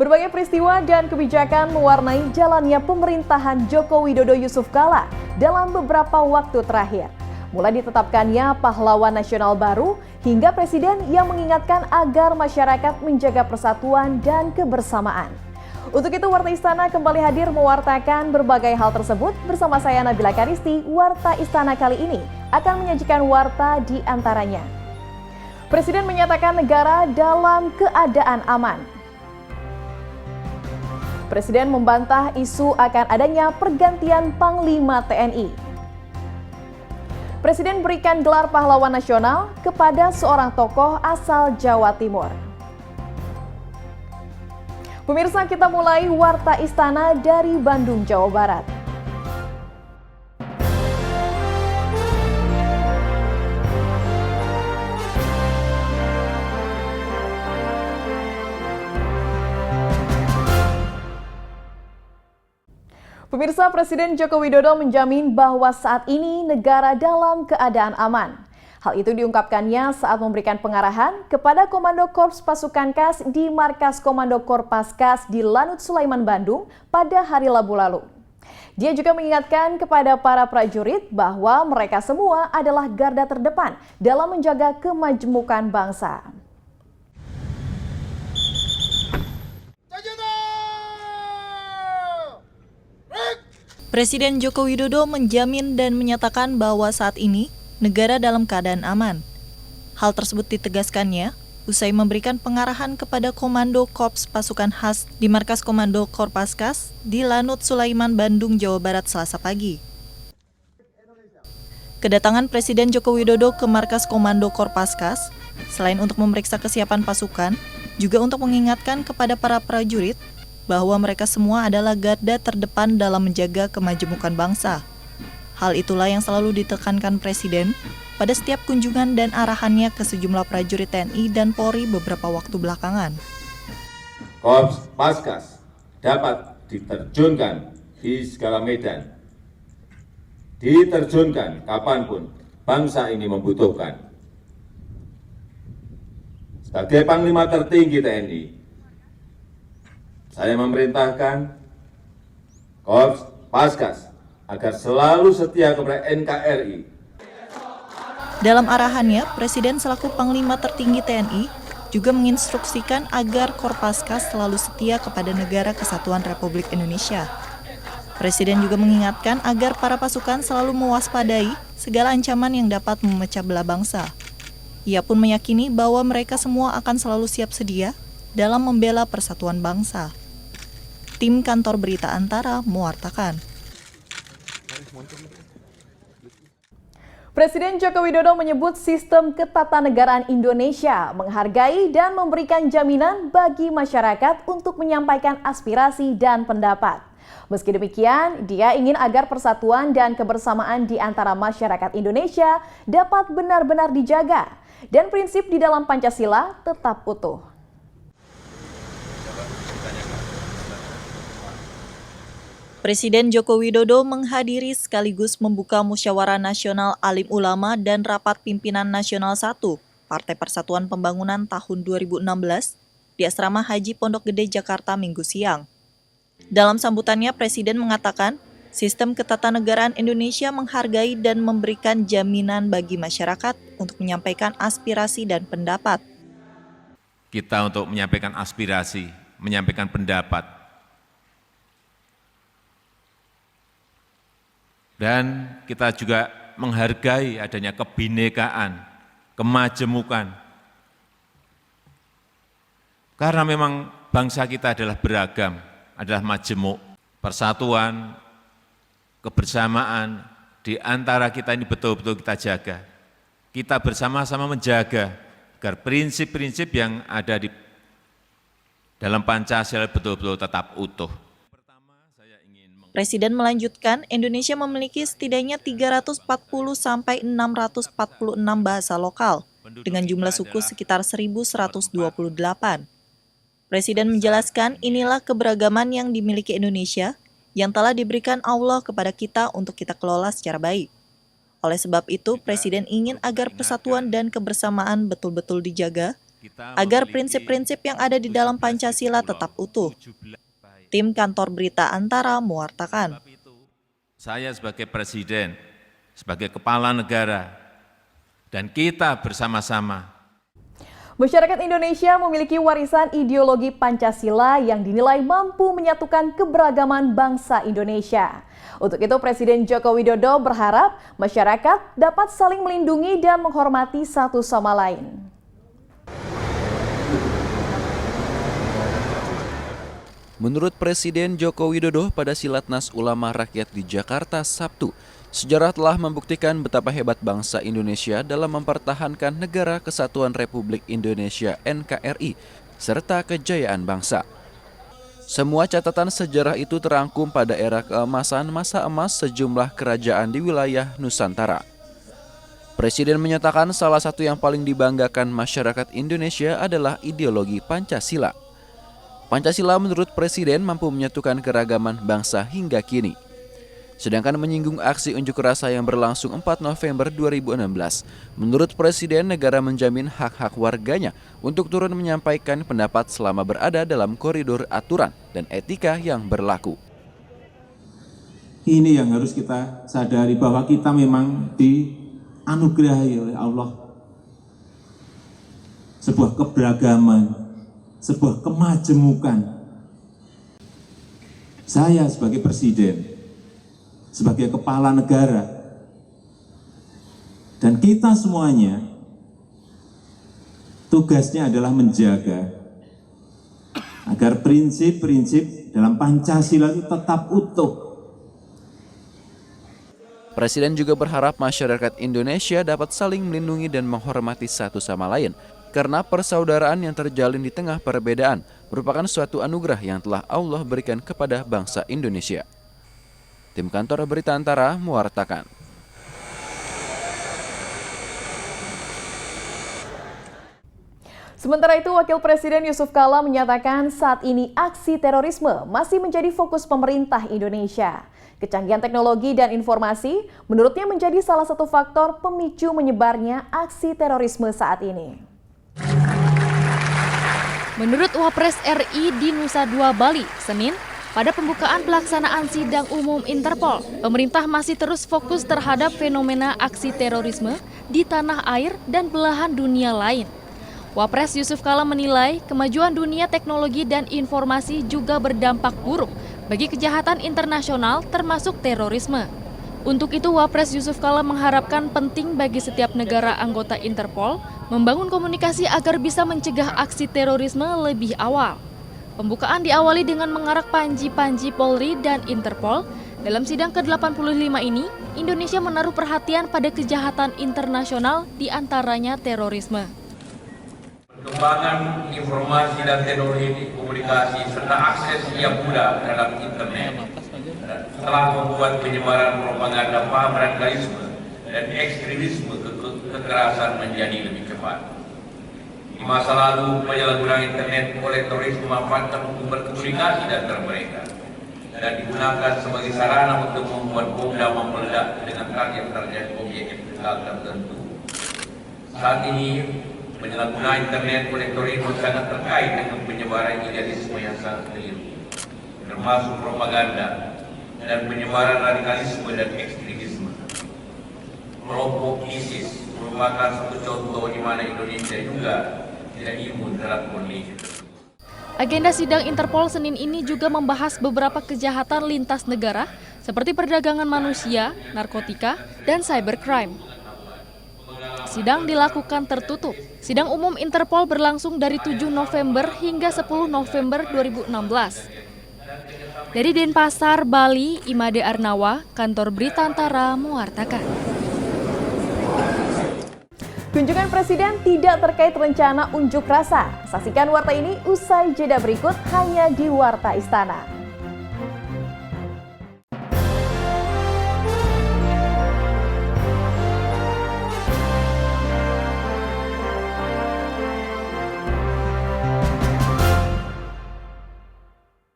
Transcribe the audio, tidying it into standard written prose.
Berbagai peristiwa dan kebijakan mewarnai jalannya pemerintahan Joko Widodo Yusuf Kala dalam beberapa waktu terakhir. Mulai ditetapkannya pahlawan nasional baru hingga presiden yang mengingatkan agar masyarakat menjaga persatuan dan kebersamaan. Untuk itu Warta Istana kembali hadir mewartakan berbagai hal tersebut bersama saya Nabila Karisti. Warta Istana kali ini akan menyajikan warta di antaranya. Presiden menyatakan negara dalam keadaan aman. Presiden membantah isu akan adanya pergantian Panglima TNI. Presiden berikan gelar pahlawan nasional kepada seorang tokoh asal Jawa Timur. Pemirsa, kita mulai Warta Istana dari Bandung, Jawa Barat. Pemirsa, Presiden Joko Widodo menjamin bahwa saat ini negara dalam keadaan aman. Hal itu diungkapkannya saat memberikan pengarahan kepada Komando Korps Pasukan KAS di Markas Komando Korpaskas di Lanut Sulaiman, Bandung pada hari Rabu lalu. Dia juga mengingatkan kepada para prajurit bahwa mereka semua adalah garda terdepan dalam menjaga kemajemukan bangsa. Presiden Joko Widodo menjamin dan menyatakan bahwa saat ini negara dalam keadaan aman. Hal tersebut ditegaskannya usai memberikan pengarahan kepada Komando Korps Pasukan KAS di Markas Komando Korpaskas di Lanut Sulaiman, Bandung, Jawa Barat Selasa pagi. Kedatangan Presiden Joko Widodo ke Markas Komando Korpaskas selain untuk memeriksa kesiapan pasukan, juga untuk mengingatkan kepada para prajurit bahwa mereka semua adalah garda terdepan dalam menjaga kemajemukan bangsa. Hal itulah yang selalu ditekankan Presiden pada setiap kunjungan dan arahannya ke sejumlah prajurit TNI dan Polri beberapa waktu belakangan. Korps Paskas dapat diterjunkan di segala medan, diterjunkan kapanpun bangsa ini membutuhkan. Sebagai Panglima tertinggi TNI, saya memerintahkan Korps Paskas agar selalu setia kepada NKRI. Dalam arahannya, Presiden selaku Panglima tertinggi TNI juga menginstruksikan agar Korpaskas selalu setia kepada Negara Kesatuan Republik Indonesia. Presiden juga mengingatkan agar para pasukan selalu mewaspadai segala ancaman yang dapat memecah belah bangsa. Ia pun meyakini bahwa mereka semua akan selalu siap sedia dalam membela persatuan bangsa. Tim Kantor Berita Antara mewartakan. Presiden Joko Widodo menyebut sistem ketatanegaraan Indonesia menghargai dan memberikan jaminan bagi masyarakat untuk menyampaikan aspirasi dan pendapat. Meski demikian, dia ingin agar persatuan dan kebersamaan di antara masyarakat Indonesia dapat benar-benar dijaga dan prinsip di dalam Pancasila tetap utuh. Presiden Joko Widodo menghadiri sekaligus membuka Musyawarah Nasional Alim Ulama dan Rapat Pimpinan Nasional 1 Partai Persatuan Pembangunan tahun 2016 di Asrama Haji Pondok Gede, Jakarta Minggu siang. Dalam sambutannya, Presiden mengatakan sistem ketatanegaraan Indonesia menghargai dan memberikan jaminan bagi masyarakat untuk menyampaikan aspirasi dan pendapat. Kita untuk menyampaikan aspirasi, menyampaikan pendapat, dan kita juga menghargai adanya kebinekaan, kemajemukan. Karena memang bangsa kita adalah beragam, adalah majemuk. Persatuan, kebersamaan di antara kita ini betul-betul kita jaga. Kita bersama-sama menjaga agar prinsip-prinsip yang ada di dalam Pancasila betul-betul tetap utuh. Presiden melanjutkan, Indonesia memiliki setidaknya 340-646 bahasa lokal, dengan jumlah suku sekitar 1.128. Presiden menjelaskan, inilah keberagaman yang dimiliki Indonesia, yang telah diberikan Allah kepada kita untuk kita kelola secara baik. Oleh sebab itu, Presiden ingin agar persatuan dan kebersamaan betul-betul dijaga, agar prinsip-prinsip yang ada di dalam Pancasila tetap utuh. Tim Kantor Berita Antara mewartakan. Saya sebagai presiden, sebagai kepala negara, dan kita bersama-sama. Masyarakat Indonesia memiliki warisan ideologi Pancasila yang dinilai mampu menyatukan keberagaman bangsa Indonesia. Untuk itu Presiden Joko Widodo berharap masyarakat dapat saling melindungi dan menghormati satu sama lain. Menurut Presiden Joko Widodo pada Silatnas Ulama Rakyat di Jakarta Sabtu, sejarah telah membuktikan betapa hebat bangsa Indonesia dalam mempertahankan Negara Kesatuan Republik Indonesia (NKRI) serta kejayaan bangsa. Semua catatan sejarah itu terangkum pada era keemasan masa emas sejumlah kerajaan di wilayah Nusantara. Presiden menyatakan salah satu yang paling dibanggakan masyarakat Indonesia adalah ideologi Pancasila. Pancasila menurut Presiden mampu menyatukan keragaman bangsa hingga kini. Sedangkan menyinggung aksi unjuk rasa yang berlangsung 4 November 2016, menurut Presiden negara menjamin hak-hak warganya untuk turun menyampaikan pendapat selama berada dalam koridor aturan dan etika yang berlaku. Ini yang harus kita sadari bahwa kita memang dianugerahi oleh Allah sebuah keberagaman, sebuah kemajemukan. Saya sebagai presiden, sebagai kepala negara, dan kita semuanya tugasnya adalah menjaga agar prinsip-prinsip dalam Pancasila itu tetap utuh. Presiden juga berharap masyarakat Indonesia dapat saling melindungi dan menghormati satu sama lain, karena persaudaraan yang terjalin di tengah perbedaan merupakan suatu anugerah yang telah Allah berikan kepada bangsa Indonesia. Tim Kantor Berita Antara mewartakan. Sementara itu, Wakil Presiden Yusuf Kala menyatakan saat ini aksi terorisme masih menjadi fokus pemerintah Indonesia. Kecanggihan teknologi dan informasi menurutnya menjadi salah satu faktor pemicu menyebarnya aksi terorisme saat ini. Menurut Wapres RI di Nusa Dua Bali, Senin, pada pembukaan pelaksanaan sidang umum Interpol, pemerintah masih terus fokus terhadap fenomena aksi terorisme di tanah air dan belahan dunia lain. Wapres Yusuf Kala menilai kemajuan dunia teknologi dan informasi juga berdampak buruk bagi kejahatan internasional termasuk terorisme. Untuk itu, Wapres Yusuf Kala mengharapkan penting bagi setiap negara anggota Interpol membangun komunikasi agar bisa mencegah aksi terorisme lebih awal. Pembukaan diawali dengan mengarak panji-panji Polri dan Interpol. Dalam sidang ke-85 ini, Indonesia menaruh perhatian pada kejahatan internasional diantaranya terorisme. Perkembangan informasi dan teknologi komunikasi serta akses yang mudah terhadap internet telah membuat penyebaran propaganda paham radikalisme dan ekstremisme kekerasan menjadi lebih cepat. Di masa lalu, penyalahgunaan internet oleh teroris memanfaatkan hukum berkomunikasi di antara mereka dan digunakan sebagai sarana untuk membuat bom dan meledak dengan target-target objek vital tertentu. Saat ini, penyalahgunaan internet oleh teroris sangat terkait dengan penyebaran idealisme yang sangat keliru, termasuk propaganda dan penyebaran radikalisme dan ekstremisme. Kelompok ISIS merupakan satu contoh di mana Indonesia juga tidak imun terhadap kondisi. Agenda sidang Interpol Senin ini juga membahas beberapa kejahatan lintas negara seperti perdagangan manusia, narkotika, dan cybercrime. Sidang dilakukan tertutup. Sidang umum Interpol berlangsung dari 7 November hingga 10 November 2016. Dari Denpasar, Bali, Imade Arnawa, Kantor Berita Antara mewartakan. Kunjungan Presiden tidak terkait rencana unjuk rasa. Saksikan warta ini usai jeda berikut hanya di Warta Istana.